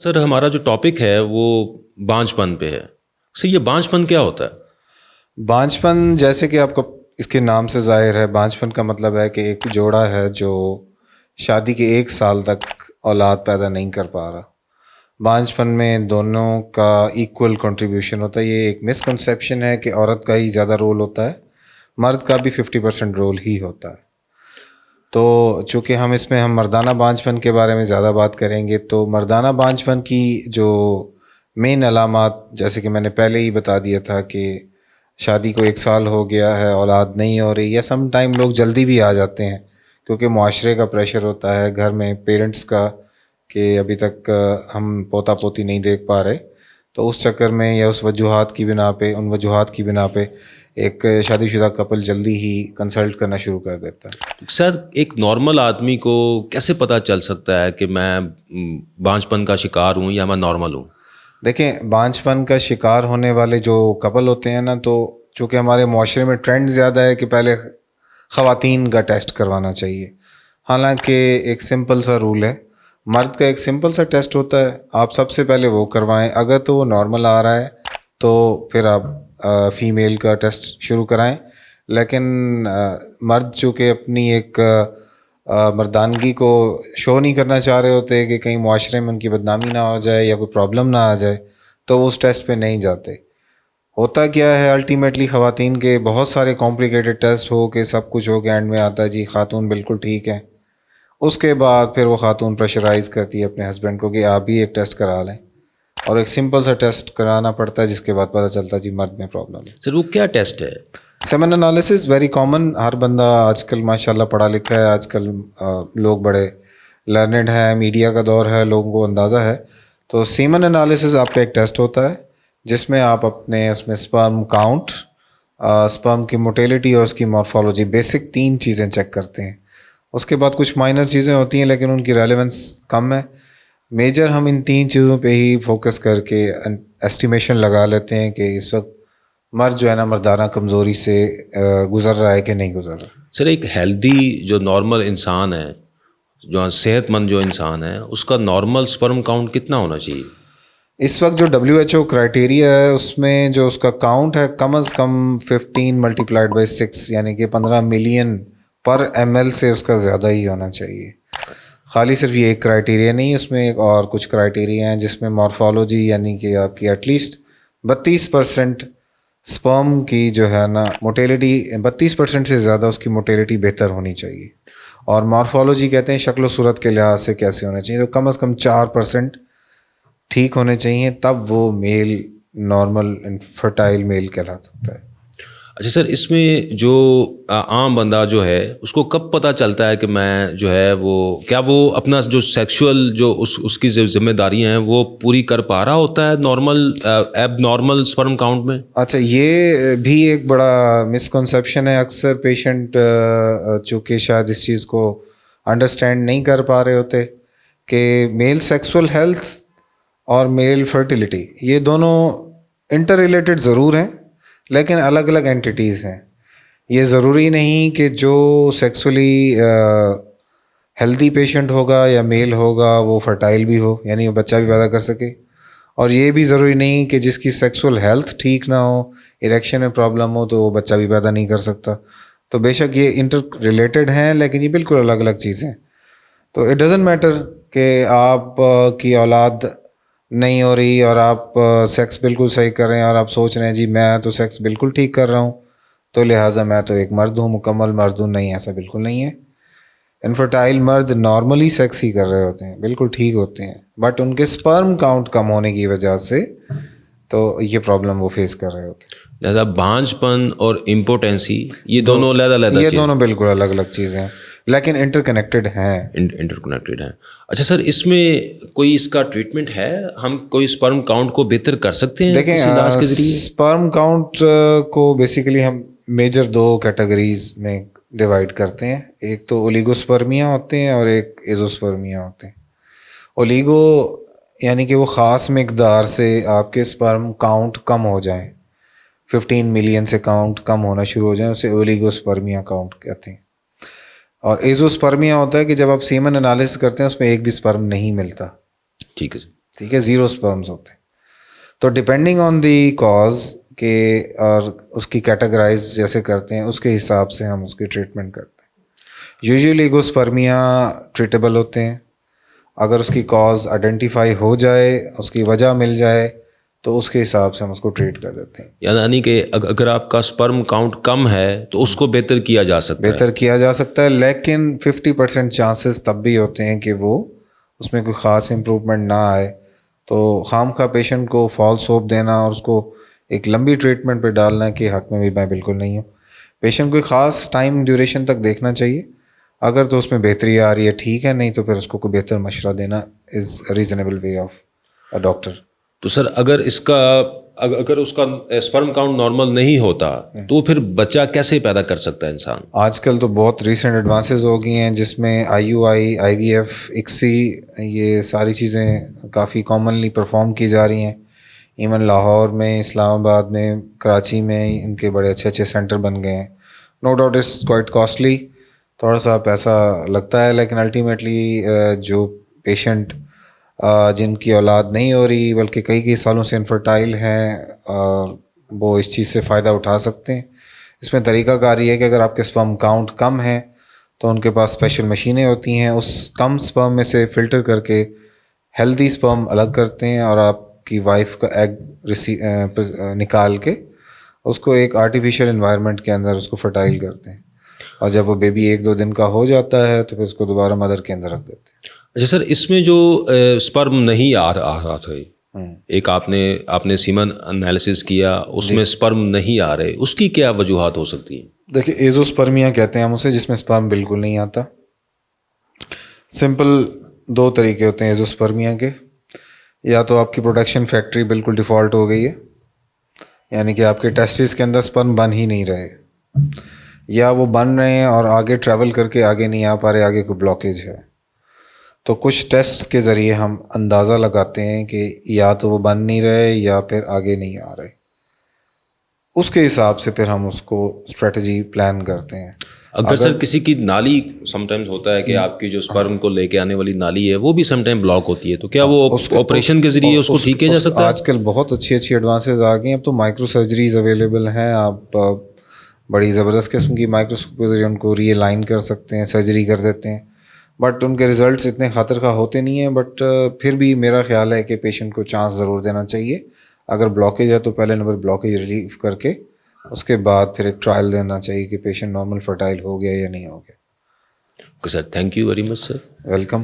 سر ہمارا جو ٹاپک ہے وہ بانجھ پن پہ ہے. سر یہ بانجھ پن کیا ہوتا ہے؟ بانجھ پن جیسے کہ آپ کو اس کے نام سے ظاہر ہے، بانجھ پن کا مطلب ہے کہ ایک جوڑا ہے جو شادی کے 1 سال تک اولاد پیدا نہیں کر پا رہا. بانجھ پن میں دونوں کا ایکول کنٹریبیوشن ہوتا ہے. یہ ایک مسکنسیپشن ہے کہ عورت کا ہی زیادہ رول ہوتا ہے، مرد کا بھی 50% رول ہی ہوتا ہے. تو چونکہ ہم مردانہ بانجھ پن کے بارے میں زیادہ بات کریں گے، تو مردانہ بانجھ پن کی جو مین علامات، جیسے کہ میں نے پہلے ہی بتا دیا تھا کہ شادی کو 1 سال ہو گیا ہے، اولاد نہیں ہو رہی، یا سم ٹائم لوگ جلدی بھی آ جاتے ہیں کیونکہ معاشرے کا پریشر ہوتا ہے، گھر میں پیرنٹس کا کہ ابھی تک ہم پوتا پوتی نہیں دیکھ پا رہے، تو اس چکر میں یا اس وجوہات کی بنا پہ ایک شادی شدہ کپل جلدی ہی کنسلٹ کرنا شروع کر دیتا ہے. سر ایک نارمل آدمی کو کیسے پتہ چل سکتا ہے کہ میں بانجھ پن کا شکار ہوں یا میں نارمل ہوں؟ دیکھیں، بانجھ پن کا شکار ہونے والے جو کپل ہوتے ہیں نا، تو چونکہ ہمارے معاشرے میں ٹرینڈ زیادہ ہے کہ پہلے خواتین کا ٹیسٹ کروانا چاہیے. حالانکہ ایک سمپل سا رول ہے، مرد کا ایک سمپل سا ٹیسٹ ہوتا ہے، آپ سب سے پہلے وہ کروائیں. اگر تو وہ نارمل آ رہا ہے تو پھر آپ فیمیل کا ٹیسٹ شروع کرائیں. لیکن مرد چونکہ اپنی ایک مردانگی کو شو نہیں کرنا چاہ رہے ہوتے کہ کہیں معاشرے میں ان کی بدنامی نہ ہو جائے یا کوئی پرابلم نہ آ جائے، تو وہ اس ٹیسٹ پہ نہیں جاتے. ہوتا کیا ہے الٹیمیٹلی، خواتین کے بہت سارے کمپلیکیٹڈ ٹیسٹ ہو کے سب کچھ ہو کے اینڈ میں آتا ہے جی خاتون بالکل ٹھیک ہے. اس کے بعد پھر وہ خاتون پریشرائز کرتی ہے اپنے ہسبینڈ کو کہ آپ بھی ایک ٹیسٹ کرا لیں، اور ایک سمپل سا ٹیسٹ کرانا پڑتا ہے جس کے بعد پتہ چلتا ہے جی مرد میں پرابلم ہے. سر وہ کیا ٹیسٹ ہے؟ سیمن انالیسس ویری کامن. ہر بندہ آج کل ماشاء اللہ پڑھا لکھا ہے، آج کل لوگ بڑے لرنڈ ہیں، میڈیا کا دور ہے، لوگوں کو اندازہ ہے. تو سیمن انالیسس آپ کا ایک ٹیسٹ ہوتا ہے جس میں آپ اپنے اس میں اسپرم کاؤنٹ، اسپرم کی موٹیلٹی اور اس کی مورفولوجی، بیسک 3 چیزیں چیک کرتے ہیں. اس کے بعد کچھ مائنر چیزیں ہوتی ہیں لیکن ان کی ریلیونس کم ہے. میجر ہم ان 3 چیزوں پہ ہی فوکس کر کے ایسٹیمیشن لگا لیتے ہیں کہ اس وقت مرد جو ہے نا مردانہ کمزوری سے گزر رہا ہے کہ نہیں گزر رہا. سر ایک ہیلدی جو نارمل انسان ہے، جو صحت مند جو انسان ہے، اس کا نارمل سپرم کاؤنٹ کتنا ہونا چاہیے؟ اس وقت جو WHO کرائٹیریا ہے اس میں جو اس کا کاؤنٹ ہے کم از کم 15 × 6 یعنی کہ 15 ملین پر ML سے اس کا زیادہ ہی ہونا چاہیے. خالی صرف یہ ایک کرائٹیریا نہیں، اس میں ایک اور کچھ کرائٹیریا ہیں جس میں مورفولوجی یعنی کہ آپ کی ایٹ لیسٹ 32% سپرم کی جو ہے نا موٹیلٹی، 32% سے زیادہ اس کی موٹیلٹی بہتر ہونی چاہیے. اور مورفولوجی کہتے ہیں شکل و صورت کے لحاظ سے کیسے ہونا چاہیے، تو کم از کم 4% ٹھیک ہونے چاہیے، تب وہ میل نارمل فرٹائل میل کہلا سکتا ہے. اچھا سر، اس میں جو عام بندہ جو ہے اس کو کب پتہ چلتا ہے کہ میں جو ہے وہ کیا وہ اپنا جو سیکشول جو اس کی ذمہ داریاں ہیں وہ پوری کر پا رہا ہوتا ہے نارمل ایب نارمل سپرم کاؤنٹ میں؟ اچھا، یہ بھی ایک بڑا مسکنسیپشن ہے. اکثر پیشنٹ چونکہ شاید اس چیز کو انڈرسٹینڈ نہیں کر پا رہے ہوتے کہ میل سیکسول ہیلتھ اور میل فرٹیلیٹی یہ دونوں انٹر ریلیٹڈ ضرور ہیں لیکن الگ الگ اینٹیٹیز ہیں. یہ ضروری نہیں کہ جو سیکسولی ہیلدی پیشنٹ ہوگا یا میل ہوگا وہ فرٹائل بھی ہو، یعنی وہ بچہ بھی پیدا کر سکے. اور یہ بھی ضروری نہیں کہ جس کی سیکسول ہیلتھ ٹھیک نہ ہو، اریکشن میں پرابلم ہو، تو وہ بچہ بھی پیدا نہیں کر سکتا. تو بے شک یہ انٹر ریلیٹڈ ہیں لیکن یہ بالکل الگ الگ چیزیں. تو اٹ ڈزنٹ میٹر کہ آپ کی اولاد نہیں ہو رہی اور آپ سیکس بالکل صحیح کر رہے ہیں اور آپ سوچ رہے ہیں جی میں تو سیکس بالکل ٹھیک کر رہا ہوں تو لہٰذا میں تو ایک مرد ہوں، مکمل مرد ہوں. نہیں، ایسا بالکل نہیں ہے. انفرٹائل مرد نارملی سیکس ہی کر رہے ہوتے ہیں، بالکل ٹھیک ہوتے ہیں، بٹ ان کے سپرم کاؤنٹ کم ہونے کی وجہ سے تو یہ پرابلم وہ فیس کر رہے ہوتے ہیں. لہٰذا بانجھ پن اور امپوٹینسی یہ دونوں علیحدہ یہ دونوں بالکل الگ الگ چیزیں ہیں لیکن انٹر کنیکٹڈ ہیں. انٹر کنیکٹڈ ہیں. اچھا سر، اس میں کوئی اس کا ٹریٹمنٹ ہے؟ ہم کوئی سپرم کاؤنٹ کو بہتر کر سکتے ہیں دیکھیں، کسی علاج کے ذریعے؟ سپرم کاؤنٹ کو بیسیکلی ہم میجر 2 کیٹیگریز میں ڈیوائڈ کرتے ہیں. ایک تو اولیگوسپرمیا ہوتے ہیں اور ایک ایزوسپرمیا ہوتے ہیں. اولیگو یعنی کہ وہ خاص مقدار سے آپ کے سپرم کاؤنٹ کم ہو جائیں، 15 ملین سے کاؤنٹ کم ہونا شروع ہو جائیں، اسے اولیگوسپرمیا کاؤنٹ کہتے ہیں. اور ایزوسپرمیا ہوتا ہے کہ جب آپ سیمن انالیسس کرتے ہیں اس میں ایک بھی سپرم نہیں ملتا. ٹھیک ہے سر. ٹھیک ہے, 0 sperms ہوتے ہیں. تو ڈپینڈنگ آن دی کاز کہ اور اس کی کیٹاگرائز جیسے کرتے ہیں اس کے حساب سے ہم اس کی ٹریٹمنٹ کرتے ہیں. یوزلی ایگوسپرمیا ٹریٹیبل ہوتے ہیں. اگر اس کی کاز آئیڈینٹیفائی ہو جائے, اس کی وجہ مل جائے, تو اس کے حساب سے ہم اس کو ٹریٹ کر دیتے ہیں. یعنی کہ اگر آپ کا سپرم کاؤنٹ کم ہے تو اس کو بہتر کیا جا سکتا ہے. بہتر کیا جا سکتا ہے, لیکن 50% چانسز تب بھی ہوتے ہیں کہ وہ اس میں کوئی خاص امپروومنٹ نہ آئے. تو خام خواہ پیشنٹ کو فالس ہوپ دینا اور اس کو ایک لمبی ٹریٹمنٹ پہ ڈالنا کے حق میں بھی میں بالکل نہیں ہوں. پیشنٹ کو خاص ٹائم ڈیوریشن تک دیکھنا چاہیے. اگر تو اس میں بہتری آ رہی ہے ٹھیک ہے, نہیں تو پھر اس کو کوئی بہتر مشورہ دینا is reasonable way of a doctor. تو سر اگر اس کا سپرم کاؤنٹ نارمل نہیں ہوتا تو پھر بچہ کیسے پیدا کر سکتا ہے انسان؟ آج کل تو بہت ریسنٹ ایڈوانسز ہو گئی ہیں جس میں IUI, IVF, ICSI یہ ساری چیزیں کافی کامنلی پرفارم کی جا رہی ہیں. ایون لاہور میں, اسلام آباد میں, کراچی میں ان کے بڑے اچھے اچھے سینٹر بن گئے ہیں. No doubt is quite costly, تھوڑا سا پیسہ لگتا ہے, لیکن الٹیمیٹلی جو پیشنٹ جن کی اولاد نہیں ہو رہی بلکہ کئی سالوں سے انفرٹائل ہیں وہ اس چیز سے فائدہ اٹھا سکتے ہیں. اس میں طریقہ کار یہ ہے کہ اگر آپ کے سپرم کاؤنٹ کم ہے تو ان کے پاس اسپیشل مشینیں ہوتی ہیں, اس کم سپرم میں سے فلٹر کر کے ہیلدی سپرم الگ کرتے ہیں اور آپ کی وائف کا ایگ نکال کے اس کو ایک آرٹیفیشیل انوائرمنٹ کے اندر اس کو فرٹائل کرتے ہیں, اور جب وہ بیبی 1-2 دن کا ہو جاتا ہے تو پھر اس کو دوبارہ مدر کے اندر رکھ دیتے ہیں. اچھا سر, اس میں جو سپرم نہیں آ رہا تھا, ایک آپ نے سیمن انالیسس کیا, اس میں سپرم نہیں آ رہے, اس کی کیا وجوہات ہو سکتی ہیں؟ دیکھیں, ایزوسپرمیا کہتے ہیں ہم اسے, جس میں سپرم بالکل نہیں آتا. سمپل 2 طریقے ہوتے ہیں ایزوسپرمیا کے. یا تو آپ کی پروڈکشن فیکٹری بالکل ڈیفالٹ ہو گئی ہے, یعنی کہ آپ کے ٹیسٹس کے اندر سپرم بن ہی نہیں رہے, یا وہ بن رہے ہیں اور آگے ٹریول کر کے آگے نہیں آ پا رہے, آگے کوئی بلاکیج ہے. تو کچھ ٹیسٹ کے ذریعے ہم اندازہ لگاتے ہیں کہ یا تو وہ بن نہیں رہے یا پھر آگے نہیں آ رہے. اس کے حساب سے پھر ہم اس کو اسٹریٹجی پلان کرتے ہیں. اگر سر کسی کی نالی سم ٹائمز ہوتا ہے کہ آپ کی جو سپرم کو لے کے آنے والی نالی ہے وہ بھی سم ٹائم بلاک ہوتی ہے, تو کیا وہ آپریشن کے ذریعے اس کو ٹھیک کیا جا سکتا ہے؟ آج کل بہت اچھی ایڈوانسز آ گئی ہیں. اب تو مائکرو سرجریز اویلیبل ہیں, آپ بڑی زبردست قسم کی مائکروسکوپ کے ذریعے ان کو ری الائن کر سکتے ہیں, سرجری کر دیتے ہیں. بٹ ان کے ریزلٹس اتنے خاطر خواہ ہوتے نہیں ہیں. بٹ پھر بھی میرا خیال ہے کہ پیشنٹ کو چانس ضرور دینا چاہیے. اگر بلاکیج ہے تو پہلے نمبر بلاکیج ریلیف کر کے اس کے بعد پھر ایک ٹرائل دینا چاہیے کہ پیشنٹ نارمل فرٹائل ہو گیا یا نہیں ہو گیا. Okay sir, thank you very much sir. Welcome.